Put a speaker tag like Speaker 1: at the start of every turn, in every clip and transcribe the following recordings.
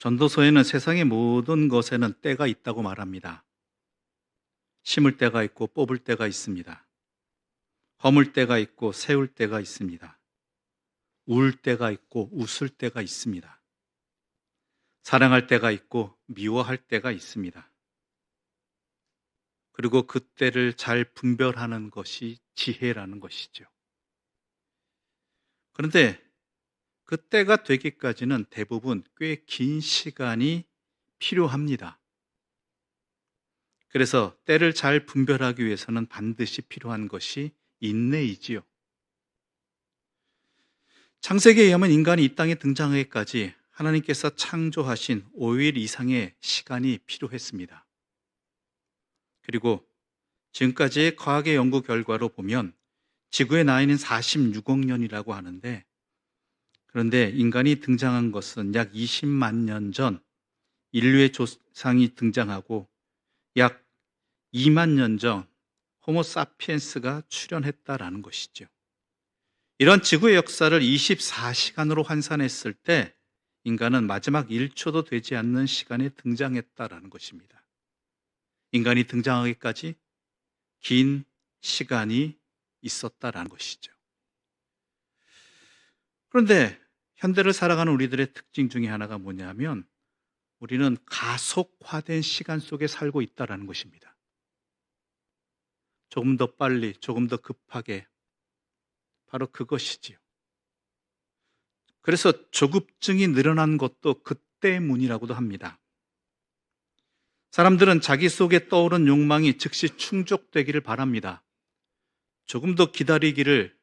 Speaker 1: 전도서에는 세상의 모든 것에는 때가 있다고 말합니다. 심을 때가 있고 뽑을 때가 있습니다. 허물 때가 있고 세울 때가 있습니다. 울 때가 있고 웃을 때가 있습니다. 사랑할 때가 있고 미워할 때가 있습니다. 그리고 그 때를 잘 분별하는 것이 지혜라는 것이죠. 그런데 그 때가 되기까지는 대부분 꽤 긴 시간이 필요합니다. 그래서 때를 잘 분별하기 위해서는 반드시 필요한 것이 인내이지요. 창세기에 의하면 인간이 이 땅에 등장하기까지 하나님께서 창조하신 5일 이상의 시간이 필요했습니다. 그리고 지금까지의 과학의 연구 결과로 보면 지구의 나이는 46억 년이라고 하는데, 그런데 인간이 등장한 것은 약 20만 년 전 인류의 조상이 등장하고 약 2만 년 전 호모사피엔스가 출현했다라는 것이죠. 이런 지구의 역사를 24시간으로 환산했을 때 인간은 마지막 1초도 되지 않는 시간에 등장했다라는 것입니다. 인간이 등장하기까지 긴 시간이 있었다라는 것이죠. 그런데 현대를 살아가는 우리들의 특징 중에 하나가 뭐냐면 우리는 가속화된 시간 속에 살고 있다라는 것입니다. 조금 더 빨리, 조금 더 급하게, 바로 그것이지요. 그래서 조급증이 늘어난 것도 그 때문이라고도 합니다. 사람들은 자기 속에 떠오른 욕망이 즉시 충족되기를 바랍니다. 조금 더 기다리기를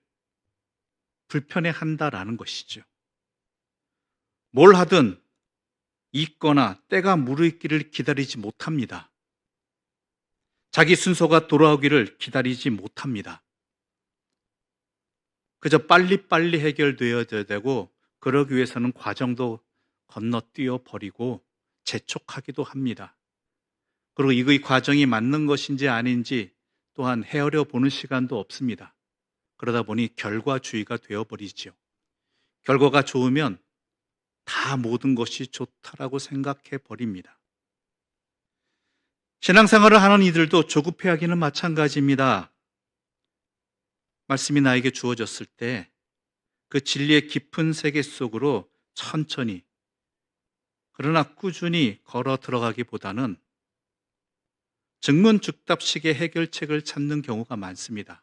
Speaker 1: 불편해한다라는 것이죠. 뭘 하든 있거나 때가 무르익기를 기다리지 못합니다. 자기 순서가 돌아오기를 기다리지 못합니다. 그저 빨리빨리 해결되어야 되고, 그러기 위해서는 과정도 건너뛰어 버리고 재촉하기도 합니다. 그리고 이 과정이 맞는 것인지 아닌지 또한 헤아려 보는 시간도 없습니다. 그러다 보니 결과주의가 되어버리죠. 결과가 좋으면 다 모든 것이 좋다라고 생각해 버립니다. 신앙생활을 하는 이들도 조급해하기는 마찬가지입니다. 말씀이 나에게 주어졌을 때 그 진리의 깊은 세계 속으로 천천히, 그러나 꾸준히 걸어 들어가기보다는 즉문즉답식의 해결책을 찾는 경우가 많습니다.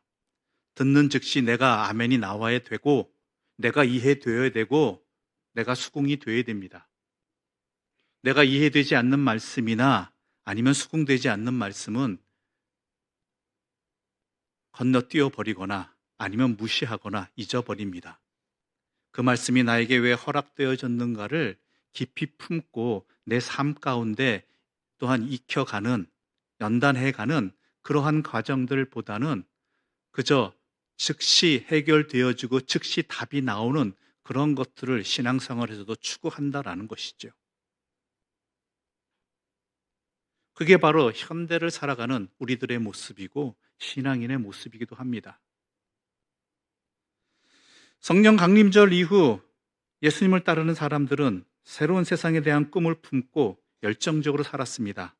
Speaker 1: 듣는 즉시 내가 아멘이 나와야 되고, 내가 이해되어야 되고, 내가 수긍이 되어야 됩니다. 내가 이해되지 않는 말씀이나 아니면 수긍되지 않는 말씀은 건너뛰어 버리거나 아니면 무시하거나 잊어버립니다. 그 말씀이 나에게 왜 허락되어졌는가를 깊이 품고 내 삶 가운데 또한 익혀가는, 연단해가는 그러한 과정들보다는 그저 즉시 해결되어지고 즉시 답이 나오는 그런 것들을 신앙생활에서도 추구한다라는 것이죠. 그게 바로 현대를 살아가는 우리들의 모습이고 신앙인의 모습이기도 합니다. 성령 강림절 이후 예수님을 따르는 사람들은 새로운 세상에 대한 꿈을 품고 열정적으로 살았습니다.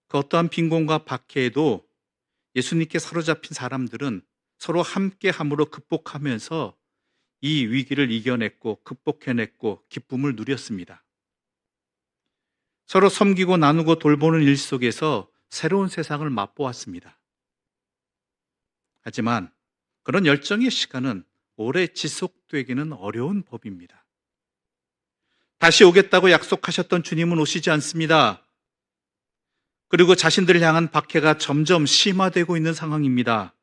Speaker 1: 그 어떠한 빈곤과 박해에도 예수님께 사로잡힌 사람들은 서로 함께함으로 극복하면서 이 위기를 이겨냈고 극복해냈고 기쁨을 누렸습니다. 서로 섬기고 나누고 돌보는 일 속에서 새로운 세상을 맛보았습니다. 하지만 그런 열정의 시간은 오래 지속되기는 어려운 법입니다. 다시 오겠다고 약속하셨던 주님은 오시지 않습니다. 그리고 자신들을 향한 박해가 점점 심화되고 있는 상황입니다.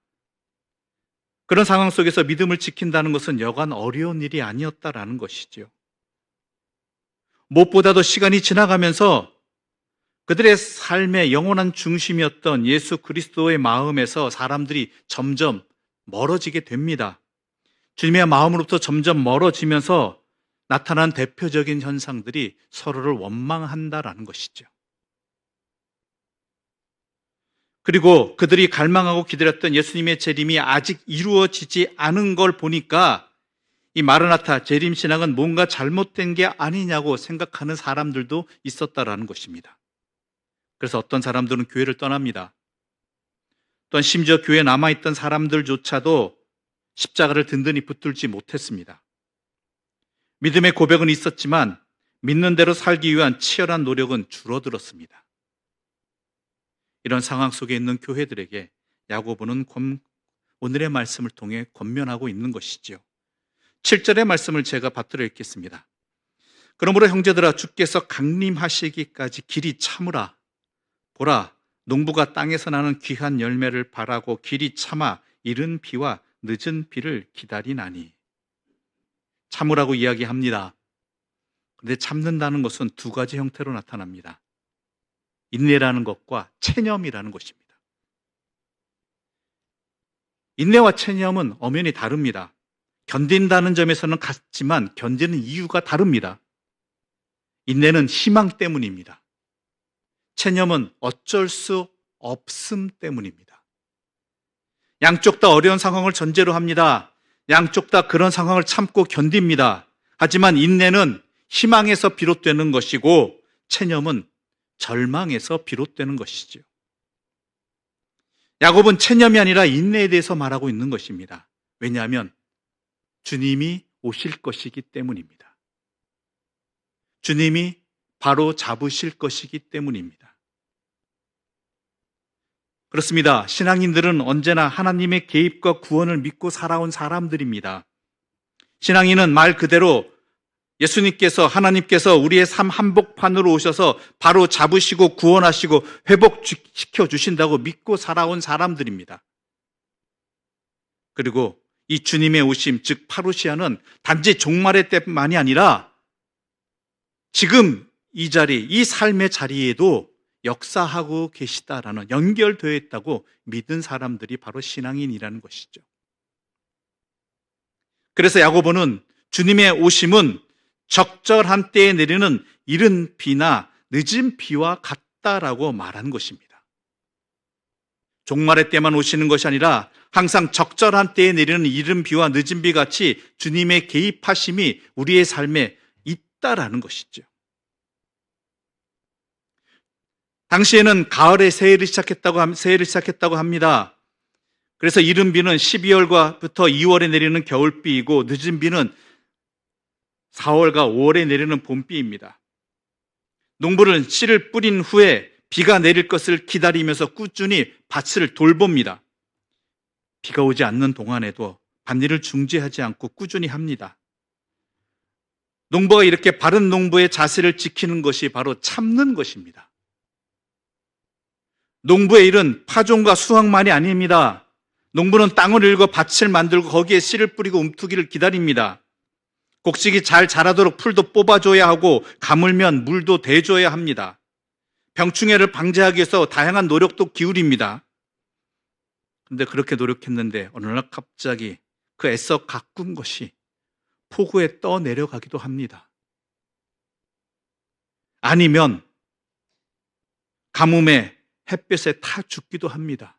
Speaker 1: 그런 상황 속에서 믿음을 지킨다는 것은 여간 어려운 일이 아니었다라는 것이죠. 무엇보다도 시간이 지나가면서 그들의 삶의 영원한 중심이었던 예수 그리스도의 마음에서 사람들이 점점 멀어지게 됩니다. 주님의 마음으로부터 점점 멀어지면서 나타난 대표적인 현상들이 서로를 원망한다라는 것이죠. 그리고 그들이 갈망하고 기다렸던 예수님의 재림이 아직 이루어지지 않은 걸 보니까 이 마르나타 재림 신앙은 뭔가 잘못된 게 아니냐고 생각하는 사람들도 있었다라는 것입니다. 그래서 어떤 사람들은 교회를 떠납니다. 또한 심지어 교회에 남아있던 사람들조차도 십자가를 든든히 붙들지 못했습니다. 믿음의 고백은 있었지만 믿는 대로 살기 위한 치열한 노력은 줄어들었습니다. 이런 상황 속에 있는 교회들에게 야고보는 오늘의 말씀을 통해 권면하고 있는 것이지요. 7절의 말씀을 제가 받들어 읽겠습니다. 그러므로 형제들아, 주께서 강림하시기까지 길이 참으라. 보라, 농부가 땅에서 나는 귀한 열매를 바라고 길이 참아 이른 비와 늦은 비를 기다리나니. 참으라고 이야기합니다. 그런데 참는다는 것은 두 가지 형태로 나타납니다. 인내라는 것과 체념이라는 것입니다. 인내와 체념은 엄연히 다릅니다. 견딘다는 점에서는 같지만 견디는 이유가 다릅니다. 인내는 희망 때문입니다. 체념은 어쩔 수 없음 때문입니다. 양쪽 다 어려운 상황을 전제로 합니다. 양쪽 다 그런 상황을 참고 견딥니다. 하지만 인내는 희망에서 비롯되는 것이고 체념은 절망에서 비롯되는 것이죠. 야곱은 체념이 아니라 인내에 대해서 말하고 있는 것입니다. 왜냐하면 주님이 오실 것이기 때문입니다. 주님이 바로 잡으실 것이기 때문입니다. 그렇습니다. 신앙인들은 언제나 하나님의 개입과 구원을 믿고 살아온 사람들입니다. 신앙인은 말 그대로 예수님께서, 하나님께서 우리의 삶 한복판으로 오셔서 바로 잡으시고 구원하시고 회복시켜 주신다고 믿고 살아온 사람들입니다. 그리고 이 주님의 오심, 즉 파루시아는 단지 종말의 때만이 아니라 지금 이 자리, 이 삶의 자리에도 역사하고 계시다라는, 연결되어 있다고 믿은 사람들이 바로 신앙인이라는 것이죠. 그래서 야고보는 주님의 오심은 적절한 때에 내리는 이른 비나 늦은 비와 같다라고 말한 것입니다. 종말의 때만 오시는 것이 아니라 항상 적절한 때에 내리는 이른 비와 늦은 비 같이 주님의 개입하심이 우리의 삶에 있다라는 것이죠. 당시에는 가을에 새해를 시작했다고 합니다. 그래서 이른 비는 12월부터 2월에 내리는 겨울비이고 늦은 비는 4월과 5월에 내리는 봄비입니다. 농부는 씨를 뿌린 후에 비가 내릴 것을 기다리면서 꾸준히 밭을 돌봅니다. 비가 오지 않는 동안에도 밭일을 중지하지 않고 꾸준히 합니다. 농부가 이렇게 바른 농부의 자세를 지키는 것이 바로 참는 것입니다. 농부의 일은 파종과 수확만이 아닙니다. 농부는 땅을 일궈 밭을 만들고 거기에 씨를 뿌리고 움트기를 기다립니다. 곡식이 잘 자라도록 풀도 뽑아줘야 하고 가물면 물도 대줘야 합니다. 병충해를 방지하기 위해서 다양한 노력도 기울입니다. 그런데 그렇게 노력했는데 어느 날 갑자기 그 애써 가꾼 것이 폭우에 떠내려가기도 합니다. 아니면 가뭄에 햇볕에 타 죽기도 합니다.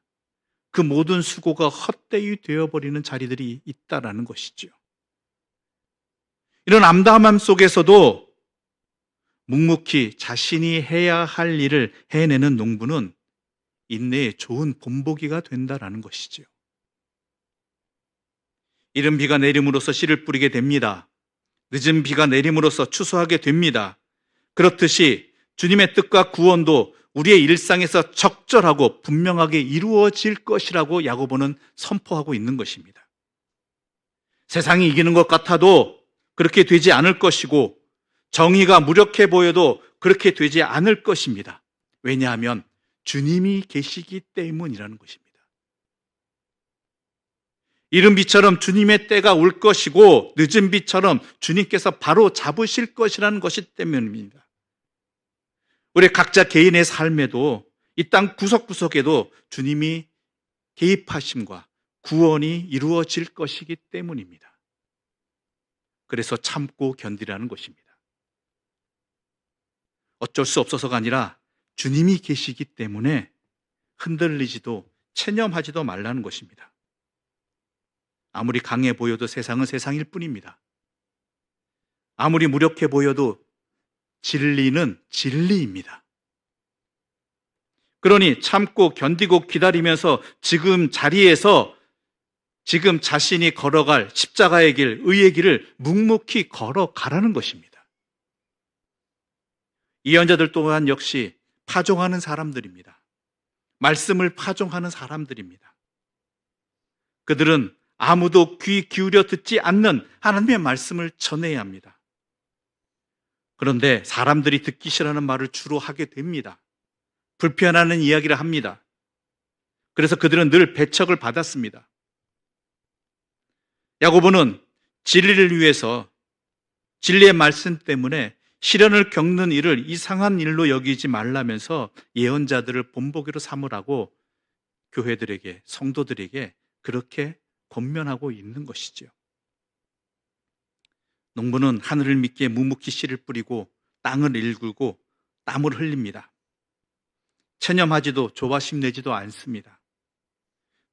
Speaker 1: 그 모든 수고가 헛되이 되어버리는 자리들이 있다라는 것이죠. 이런 암담함 속에서도 묵묵히 자신이 해야 할 일을 해내는 농부는 인내의 좋은 본보기가 된다라는 것이죠. 이른 비가 내림으로써 씨를 뿌리게 됩니다. 늦은 비가 내림으로써 추수하게 됩니다. 그렇듯이 주님의 뜻과 구원도 우리의 일상에서 적절하고 분명하게 이루어질 것이라고 야고보는 선포하고 있는 것입니다. 세상이 이기는 것 같아도 그렇게 되지 않을 것이고 정의가 무력해 보여도 그렇게 되지 않을 것입니다. 왜냐하면 주님이 계시기 때문이라는 것입니다. 이른 비처럼 주님의 때가 올 것이고 늦은 비처럼 주님께서 바로 잡으실 것이라는 것이 때문입니다. 우리 각자 개인의 삶에도 이 땅 구석구석에도 주님이 개입하심과 구원이 이루어질 것이기 때문입니다. 그래서 참고 견디라는 것입니다. 어쩔 수 없어서가 아니라 주님이 계시기 때문에 흔들리지도 체념하지도 말라는 것입니다. 아무리 강해 보여도 세상은 세상일 뿐입니다. 아무리 무력해 보여도 진리는 진리입니다. 그러니 참고 견디고 기다리면서 지금 자리에서 지금 자신이 걸어갈 십자가의 길, 의의 길을 묵묵히 걸어가라는 것입니다. 예언자들 또한 역시 파종하는 사람들입니다. 말씀을 파종하는 사람들입니다. 그들은 아무도 귀 기울여 듣지 않는 하나님의 말씀을 전해야 합니다. 그런데 사람들이 듣기 싫어하는 말을 주로 하게 됩니다. 불편하는 이야기를 합니다. 그래서 그들은 늘 배척을 받았습니다. 야고보는 진리를 위해서 진리의 말씀 때문에 시련을 겪는 일을 이상한 일로 여기지 말라면서 예언자들을 본보기로 삼으라고 교회들에게, 성도들에게 그렇게 권면하고 있는 것이죠. 농부는 하늘을 믿기에 묵묵히 씨를 뿌리고 땅을 일굴고 땀을 흘립니다. 체념하지도 조바심 내지도 않습니다.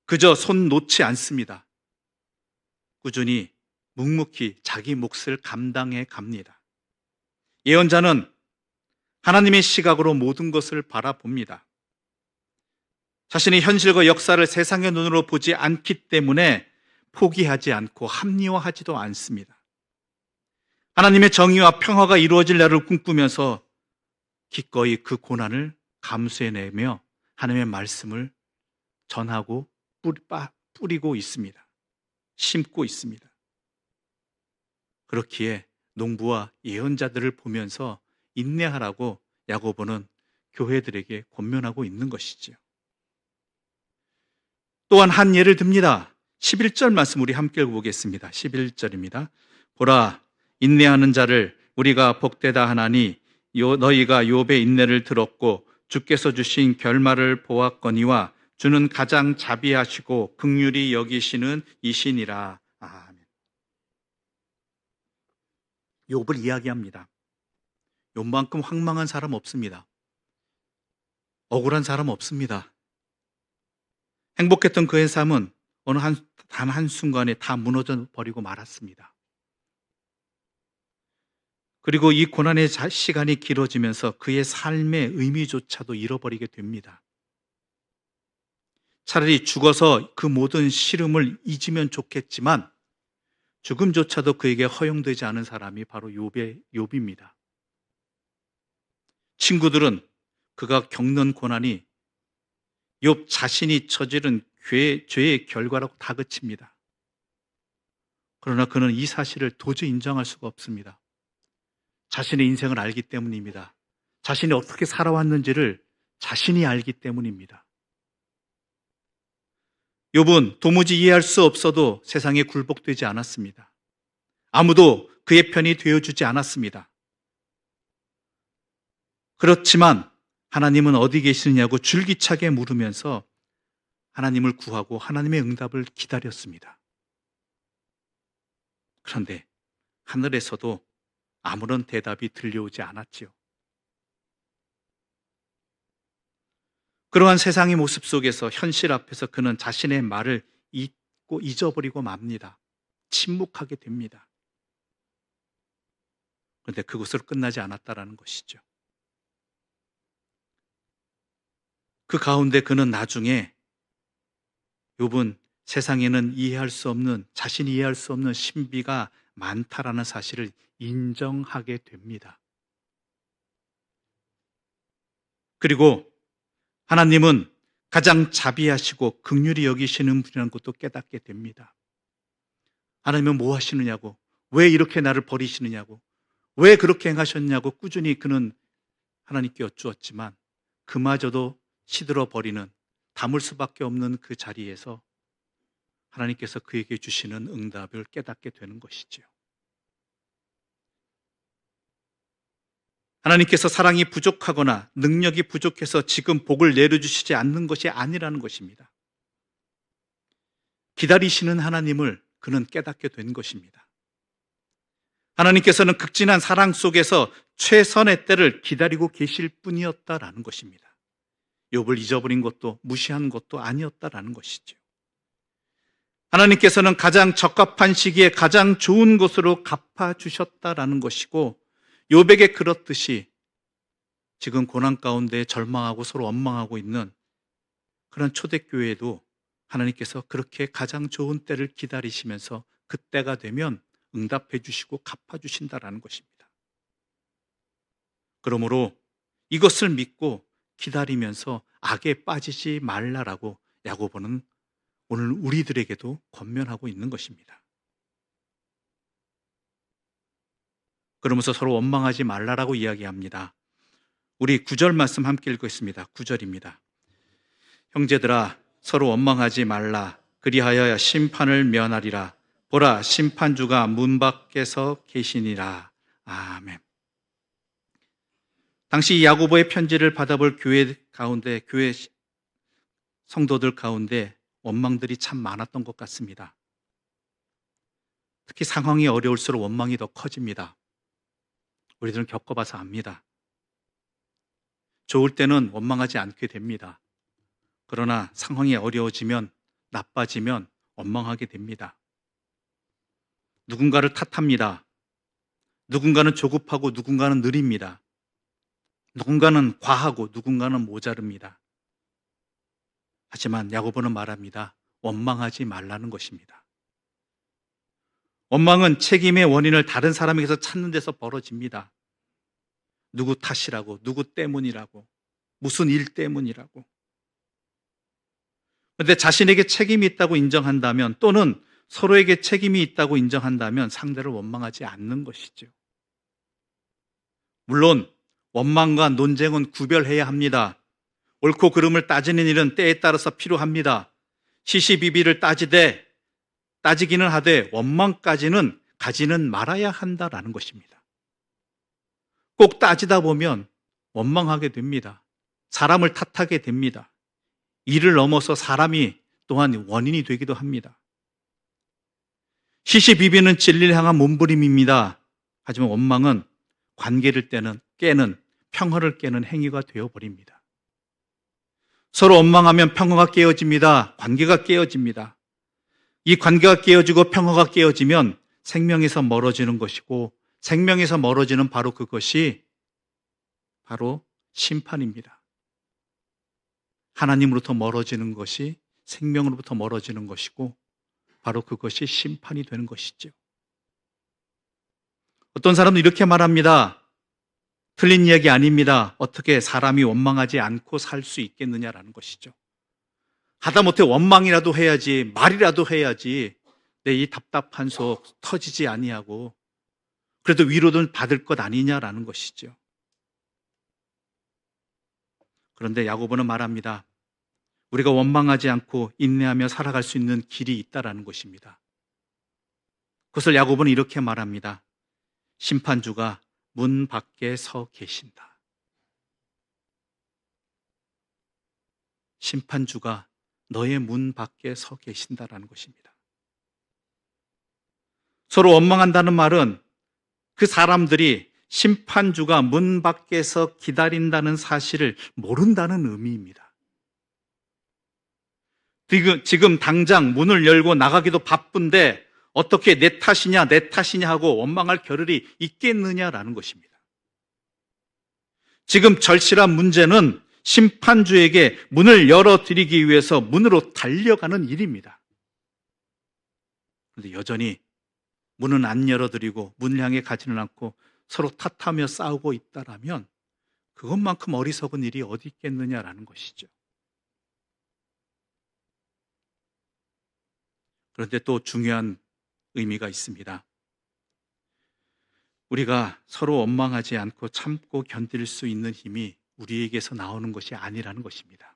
Speaker 1: 그저 손 놓지 않습니다. 꾸준히 묵묵히 자기 몫을 감당해 갑니다. 예언자는 하나님의 시각으로 모든 것을 바라봅니다. 자신의 현실과 역사를 세상의 눈으로 보지 않기 때문에 포기하지 않고 합리화하지도 않습니다. 하나님의 정의와 평화가 이루어질 날을 꿈꾸면서 기꺼이 그 고난을 감수해내며 하나님의 말씀을 전하고 뿌리고 있습니다. 심고 있습니다. 그렇기에 농부와 예언자들을 보면서 인내하라고 야고보는 교회들에게 권면하고 있는 것이지요. 또한 한 예를 듭니다. 11절 말씀 우리 함께 보겠습니다. 11절입니다. 보라, 인내하는 자를 우리가 복되다 하나니 너희가 욥의 인내를 들었고 주께서 주신 결말을 보았거니와 주는 가장 자비하시고 긍휼히 여기시는 이시니라. 아멘. 욥을 이야기합니다. 욥만큼 황망한 사람 없습니다. 억울한 사람 없습니다. 행복했던 그의 삶은 어느 단 한순간에 다 무너져 버리고 말았습니다. 그리고 이 고난의 시간이 길어지면서 그의 삶의 의미조차도 잃어버리게 됩니다. 차라리 죽어서 그 모든 시름을 잊으면 좋겠지만 죽음조차도 그에게 허용되지 않은 사람이 바로 욥입니다. 친구들은 그가 겪는 고난이 욥 자신이 저지른 죄의 결과라고 다그칩니다. 그러나 그는 이 사실을 도저히 인정할 수가 없습니다. 자신의 인생을 알기 때문입니다. 자신이 어떻게 살아왔는지를 자신이 알기 때문입니다. 욥은 도무지 이해할 수 없어도 세상에 굴복되지 않았습니다. 아무도 그의 편이 되어주지 않았습니다. 그렇지만 하나님은 어디 계시느냐고 줄기차게 물으면서 하나님을 구하고 하나님의 응답을 기다렸습니다. 그런데 하늘에서도 아무런 대답이 들려오지 않았지요. 그러한 세상의 모습 속에서 현실 앞에서 그는 자신의 말을 잊고 잊어버리고 맙니다. 침묵하게 됩니다. 그런데 그것으로 끝나지 않았다라는 것이죠. 그 가운데 그는 나중에 욥은 세상에는 이해할 수 없는, 자신이 이해할 수 없는 신비가 많다라는 사실을 인정하게 됩니다. 그리고 하나님은 가장 자비하시고 긍휼히 여기시는 분이라는 것도 깨닫게 됩니다. 하나님은 뭐 하시느냐고, 왜 이렇게 나를 버리시느냐고, 왜 그렇게 행하셨냐고 꾸준히 그는 하나님께 여쭈었지만 그마저도 시들어 버리는, 담을 수밖에 없는 그 자리에서 하나님께서 그에게 주시는 응답을 깨닫게 되는 것이지요. 하나님께서 사랑이 부족하거나 능력이 부족해서 지금 복을 내려주시지 않는 것이 아니라는 것입니다. 기다리시는 하나님을 그는 깨닫게 된 것입니다. 하나님께서는 극진한 사랑 속에서 최선의 때를 기다리고 계실 뿐이었다라는 것입니다. 욥을 잊어버린 것도 무시한 것도 아니었다라는 것이죠. 하나님께서는 가장 적합한 시기에 가장 좋은 것으로 갚아주셨다라는 것이고, 요백에 그렇듯이 지금 고난 가운데 절망하고 서로 원망하고 있는 그런 초대교회에도 하나님께서 그렇게 가장 좋은 때를 기다리시면서 그때가 되면 응답해 주시고 갚아 주신다라는 것입니다. 그러므로 이것을 믿고 기다리면서 악에 빠지지 말라라고 야고보는 오늘 우리들에게도 권면하고 있는 것입니다. 그러면서 서로 원망하지 말라라고 이야기합니다. 우리 9절 말씀 함께 읽겠습니다. 9절입니다. 형제들아 서로 원망하지 말라. 그리하여 심판을 면하리라. 보라 심판주가 문 밖에서 계시니라. 아멘. 당시 야고보의 편지를 받아볼 교회 가운데, 교회 성도들 가운데 원망들이 참 많았던 것 같습니다. 특히 상황이 어려울수록 원망이 더 커집니다. 우리들은 겪어봐서 압니다. 좋을 때는 원망하지 않게 됩니다. 그러나 상황이 어려워지면, 나빠지면 원망하게 됩니다. 누군가를 탓합니다. 누군가는 조급하고 누군가는 느립니다. 누군가는 과하고 누군가는 모자릅니다. 하지만 야고보는 말합니다. 원망하지 말라는 것입니다. 원망은 책임의 원인을 다른 사람에게서 찾는 데서 벌어집니다. 누구 탓이라고, 누구 때문이라고, 무슨 일 때문이라고. 그런데 자신에게 책임이 있다고 인정한다면, 또는 서로에게 책임이 있다고 인정한다면 상대를 원망하지 않는 것이죠. 물론 원망과 논쟁은 구별해야 합니다. 옳고 그름을 따지는 일은 때에 따라서 필요합니다. 시시비비를 따지기는 하되 원망까지는 가지는 말아야 한다라는 것입니다. 꼭 따지다 보면 원망하게 됩니다. 사람을 탓하게 됩니다. 이를 넘어서 사람이 또한 원인이 되기도 합니다. 시시비비는 진리를 향한 몸부림입니다. 하지만 원망은 관계를 깨는, 평화를 깨는 행위가 되어버립니다. 서로 원망하면 평화가 깨어집니다. 관계가 깨어집니다. 이 관계가 깨어지고 평화가 깨어지면 생명에서 멀어지는 것이고, 생명에서 멀어지는 바로 그것이 바로 심판입니다. 하나님으로부터 멀어지는 것이 생명으로부터 멀어지는 것이고, 바로 그것이 심판이 되는 것이죠. 어떤 사람은 이렇게 말합니다. 틀린 이야기 아닙니다. 어떻게 사람이 원망하지 않고 살 수 있겠느냐라는 것이죠. 하다못해 원망이라도 해야지, 말이라도 해야지 내 이 답답한 속 터지지 아니하고 그래도 위로는 받을 것 아니냐라는 것이죠. 그런데 야고보는 말합니다. 우리가 원망하지 않고 인내하며 살아갈 수 있는 길이 있다라는 것입니다. 그것을 야고보는 이렇게 말합니다. 심판주가 문 밖에 서 계신다. 심판주가 너의 문 밖에 서 계신다라는 것입니다. 서로 원망한다는 말은 그 사람들이 심판주가 문 밖에서 기다린다는 사실을 모른다는 의미입니다. 지금 당장 문을 열고 나가기도 바쁜데 어떻게 내 탓이냐 하고 원망할 겨를이 있겠느냐라는 것입니다. 지금 절실한 문제는 심판주에게 문을 열어드리기 위해서 문으로 달려가는 일입니다. 그런데 여전히 문은 안 열어드리고 문을 향해 가지는 않고 서로 탓하며 싸우고 있다라면 그것만큼 어리석은 일이 어디 있겠느냐라는 것이죠. 그런데 또 중요한 의미가 있습니다. 우리가 서로 원망하지 않고 참고 견딜 수 있는 힘이 우리에게서 나오는 것이 아니라는 것입니다.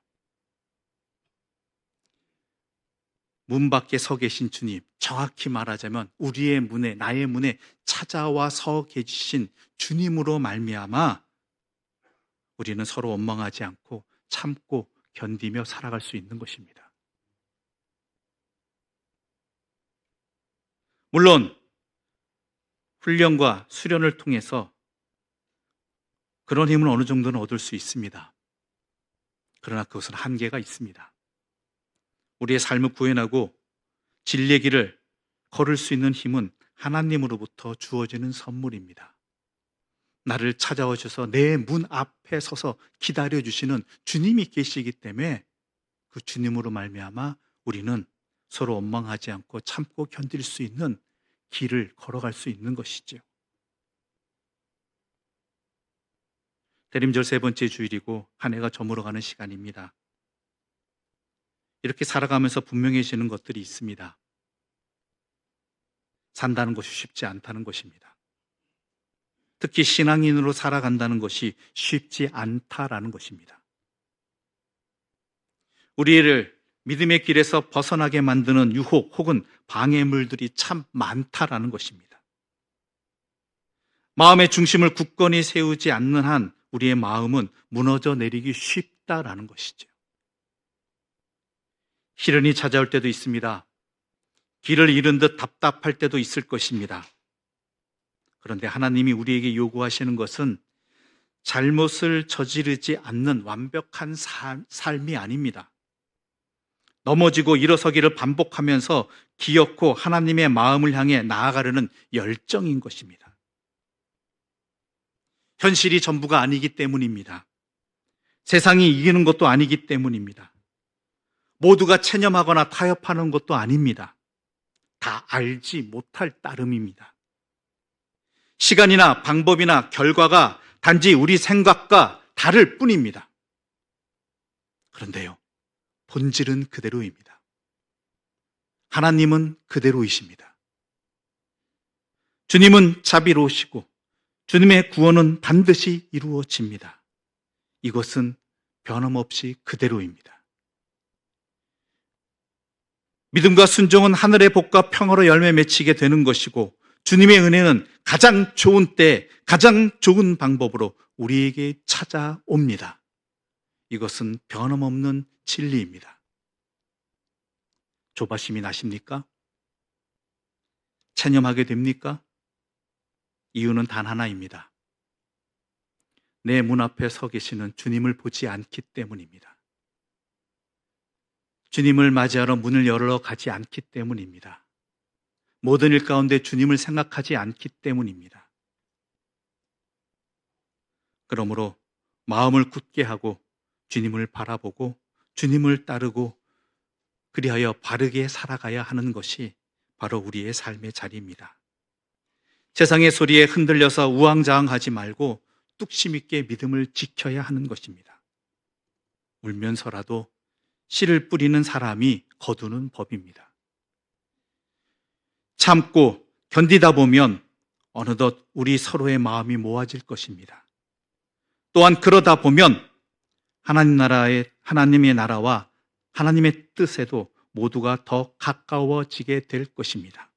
Speaker 1: 문 밖에 서 계신 주님, 정확히 말하자면 우리의 문에, 나의 문에 찾아와 서 계신 주님으로 말미암아 우리는 서로 원망하지 않고 참고 견디며 살아갈 수 있는 것입니다. 물론 훈련과 수련을 통해서 그런 힘은 어느 정도는 얻을 수 있습니다. 그러나 그것은 한계가 있습니다. 우리의 삶을 구현하고 진리의 길을 걸을 수 있는 힘은 하나님으로부터 주어지는 선물입니다. 나를 찾아오셔서 내 문 앞에 서서 기다려 주시는 주님이 계시기 때문에 그 주님으로 말미암아 우리는 서로 원망하지 않고 참고 견딜 수 있는 길을 걸어갈 수 있는 것이죠. 대림절 세 번째 주일이고 한 해가 저물어가는 시간입니다. 이렇게 살아가면서 분명해지는 것들이 있습니다. 산다는 것이 쉽지 않다는 것입니다. 특히 신앙인으로 살아간다는 것이 쉽지 않다라는 것입니다. 우리를 믿음의 길에서 벗어나게 만드는 유혹 혹은 방해물들이 참 많다라는 것입니다. 마음의 중심을 굳건히 세우지 않는 한 우리의 마음은 무너져 내리기 쉽다라는 것이죠. 시련이 찾아올 때도 있습니다. 길을 잃은 듯 답답할 때도 있을 것입니다. 그런데 하나님이 우리에게 요구하시는 것은 잘못을 저지르지 않는 완벽한 삶이 아닙니다. 넘어지고 일어서기를 반복하면서 기어코 하나님의 마음을 향해 나아가려는 열정인 것입니다. 현실이 전부가 아니기 때문입니다. 세상이 이기는 것도 아니기 때문입니다. 모두가 체념하거나 타협하는 것도 아닙니다. 다 알지 못할 따름입니다. 시간이나 방법이나 결과가 단지 우리 생각과 다를 뿐입니다. 그런데요, 본질은 그대로입니다. 하나님은 그대로이십니다. 주님은 자비로우시고 주님의 구원은 반드시 이루어집니다. 이것은 변함없이 그대로입니다. 믿음과 순종은 하늘의 복과 평화로 열매 맺히게 되는 것이고 주님의 은혜는 가장 좋은 때, 가장 좋은 방법으로 우리에게 찾아옵니다. 이것은 변함없는 진리입니다. 조바심이 나십니까? 체념하게 됩니까? 이유는 단 하나입니다. 내 문 앞에 서 계시는 주님을 보지 않기 때문입니다. 주님을 맞이하러 문을 열러 가지 않기 때문입니다. 모든 일 가운데 주님을 생각하지 않기 때문입니다. 그러므로 마음을 굳게 하고 주님을 바라보고 주님을 따르고 그리하여 바르게 살아가야 하는 것이 바로 우리의 삶의 자리입니다. 세상의 소리에 흔들려서 우왕좌왕하지 말고 뚝심 있게 믿음을 지켜야 하는 것입니다. 울면서라도 씨를 뿌리는 사람이 거두는 법입니다. 참고 견디다 보면 어느덧 우리 서로의 마음이 모아질 것입니다. 또한 그러다 보면 하나님의 나라와 하나님의 뜻에도 모두가 더 가까워지게 될 것입니다.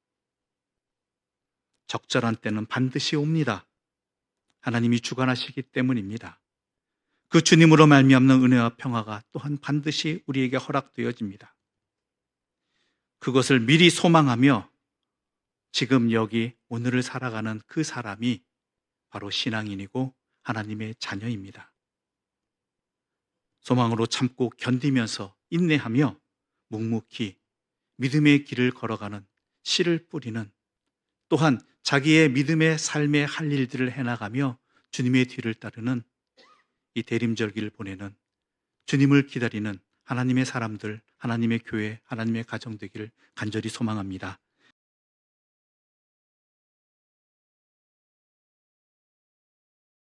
Speaker 1: 적절한 때는 반드시 옵니다. 하나님이 주관하시기 때문입니다. 그 주님으로 말미암는 은혜와 평화가 또한 반드시 우리에게 허락되어집니다. 그것을 미리 소망하며 지금 여기 오늘을 살아가는 그 사람이 바로 신앙인이고 하나님의 자녀입니다. 소망으로 참고 견디면서 인내하며 묵묵히 믿음의 길을 걸어가는 씨를 뿌리는, 또한 자기의 믿음의 삶에 할 일들을 해나가며 주님의 뒤를 따르는 이 대림절기를 보내는, 주님을 기다리는 하나님의 사람들, 하나님의 교회, 하나님의 가정 되기를 간절히 소망합니다.